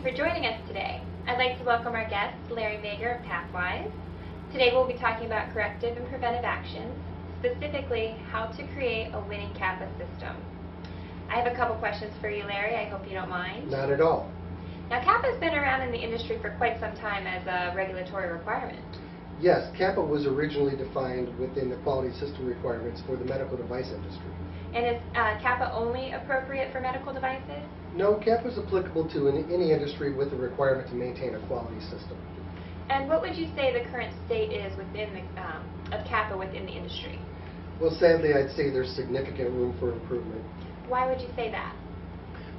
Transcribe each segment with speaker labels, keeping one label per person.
Speaker 1: for joining us today. I'd like to welcome our guest, Larry Vager of Pathwise. Today we'll be talking about corrective and preventive actions, specifically how to create a winning CAPA system. I have a couple questions for you, Larry. I hope you don't mind.
Speaker 2: Not at all.
Speaker 1: Now, CAPA has been around in the industry for quite some time as a regulatory requirement.
Speaker 2: Yes, CAPA was originally defined within the quality system requirements for the medical device industry.
Speaker 1: And is CAPA only appropriate for medical devices?
Speaker 2: No, CAPA is applicable to any industry with a requirement to maintain a quality system.
Speaker 1: And what would you say the current state is within of CAPA within the industry?
Speaker 2: Well, sadly, I'd say there's significant room for improvement.
Speaker 1: Why would you say that?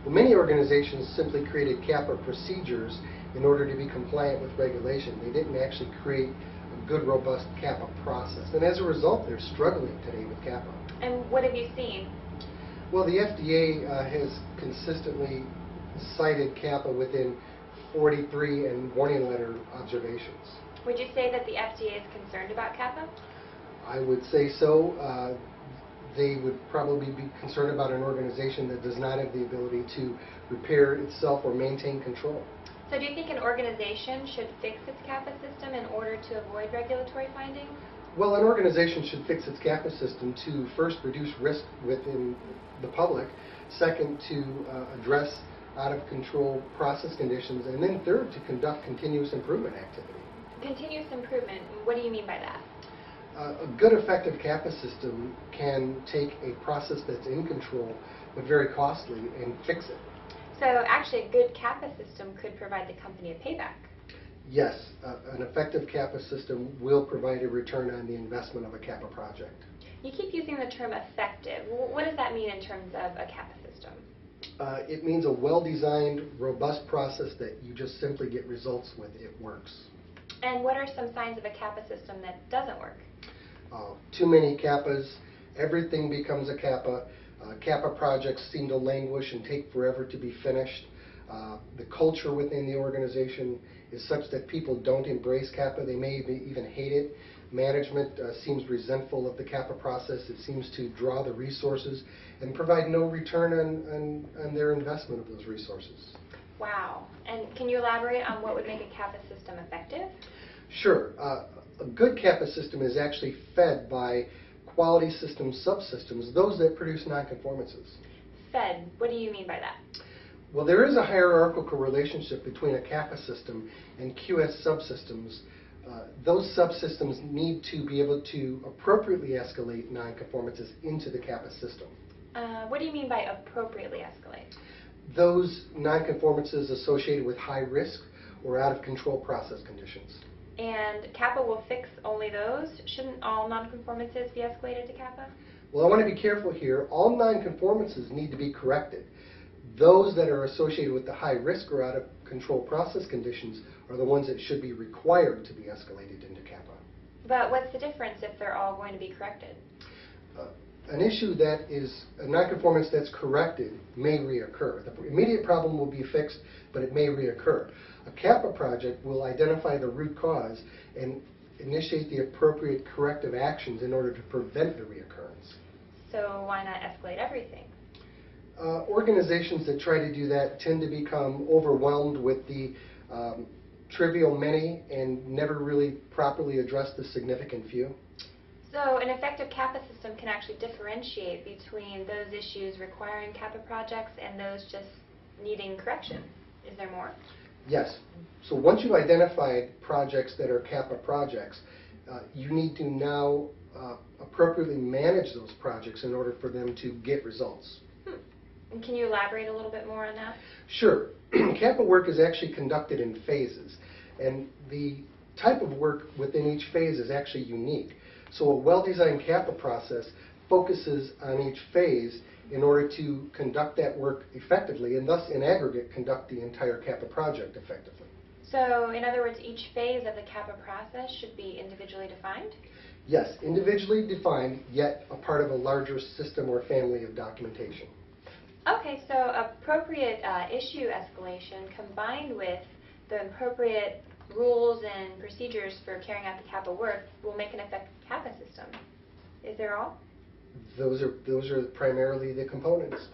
Speaker 2: Well, many organizations simply created CAPA procedures in order to be compliant with regulation. They didn't actually create a good, robust CAPA process. And as a result, they're struggling today with CAPA.
Speaker 1: And what have you seen?
Speaker 2: Well, the FDA has consistently cited CAPA within 43 and warning letter observations.
Speaker 1: Would you say that the FDA is concerned about CAPA?
Speaker 2: I would say so. They would probably be concerned about an organization that does not have the ability to repair itself or maintain control.
Speaker 1: So do you think an organization should fix its CAPA system in order to avoid regulatory findings?
Speaker 2: Well, an organization should fix its CAPA system to first reduce risk within the public, second to address out-of-control process conditions, and then third to conduct continuous improvement activity.
Speaker 1: Continuous improvement, what do you mean by that?
Speaker 2: A good, effective CAPA system can take a process that's in control but very costly and fix it.
Speaker 1: So actually a good CAPA system could provide the company a payback.
Speaker 2: Yes, an effective CAPA system will provide a return on the investment of a CAPA project.
Speaker 1: You keep using the term effective. What does that mean in terms of a CAPA system?
Speaker 2: It means a well-designed, robust process that you just simply get results with. It works.
Speaker 1: And what are some signs of a CAPA system that doesn't work?
Speaker 2: Too many CAPAs, everything becomes a CAPA. CAPA projects seem to languish and take forever to be finished. The culture within the organization is such that people don't embrace CAPA. They may even hate it. Management seems resentful of the CAPA process. It seems to draw the resources and provide no return on their investment of those resources.
Speaker 1: Wow. And can you elaborate on what would make a CAPA system effective?
Speaker 2: Sure. A good CAPA system is actually fed by quality system subsystems, those that produce nonconformances.
Speaker 1: Fed, what do you mean by that?
Speaker 2: Well, there is a hierarchical relationship between a CAPA system and QS subsystems. Those subsystems need to be able to appropriately escalate nonconformances into the CAPA system.
Speaker 1: What do you mean by appropriately escalate?
Speaker 2: Those nonconformances associated with high risk or out of control process conditions.
Speaker 1: And CAPA will fix only those? Shouldn't all nonconformances be escalated to CAPA?
Speaker 2: Well, I want to be careful here. All nonconformances need to be corrected. Those that are associated with the high risk or out of control process conditions are the ones that should be required to be escalated into CAPA.
Speaker 1: But what's the difference if they're all going to be corrected?
Speaker 2: An issue that is a nonconformance that's corrected may reoccur. The immediate problem will be fixed, but it may reoccur. A CAPA project will identify the root cause and initiate the appropriate corrective actions in order to prevent the reoccurrence.
Speaker 1: So why not escalate everything?
Speaker 2: Organizations that try to do that tend to become overwhelmed with the trivial many and never really properly address the significant few.
Speaker 1: So an effective CAPA system can actually differentiate between those issues requiring CAPA projects and those just needing correction. Is there more?
Speaker 2: Yes. So once you've identified projects that are CAPA projects, you need to now appropriately manage those projects in order for them to get results.
Speaker 1: And can you elaborate a little bit more on that?
Speaker 2: Sure. CAPA work is actually conducted in phases, and the type of work within each phase is actually unique. So a well-designed CAPA process focuses on each phase in order to conduct that work effectively and thus in aggregate conduct the entire CAPA project effectively.
Speaker 1: So in other words, each phase of the CAPA process should be individually defined?
Speaker 2: Yes, individually defined, yet a part of a larger system or family of documentation.
Speaker 1: Okay, so appropriate issue escalation combined with the appropriate rules and procedures for carrying out the CAPA work will make an effective CAPA system. Is there all?
Speaker 2: Those are primarily the components.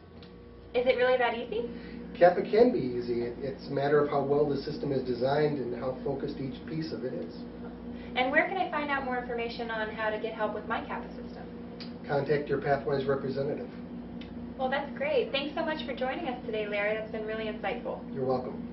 Speaker 1: Is it really that easy?
Speaker 2: Kappa can be easy. It's a matter of how well the system is designed and how focused each piece of it is.
Speaker 1: And where can I find out more information on how to get help with my Kappa system?
Speaker 2: Contact your Pathwise representative.
Speaker 1: Well, that's great. Thanks so much for joining us today, Larry. That's been really insightful.
Speaker 2: You're welcome.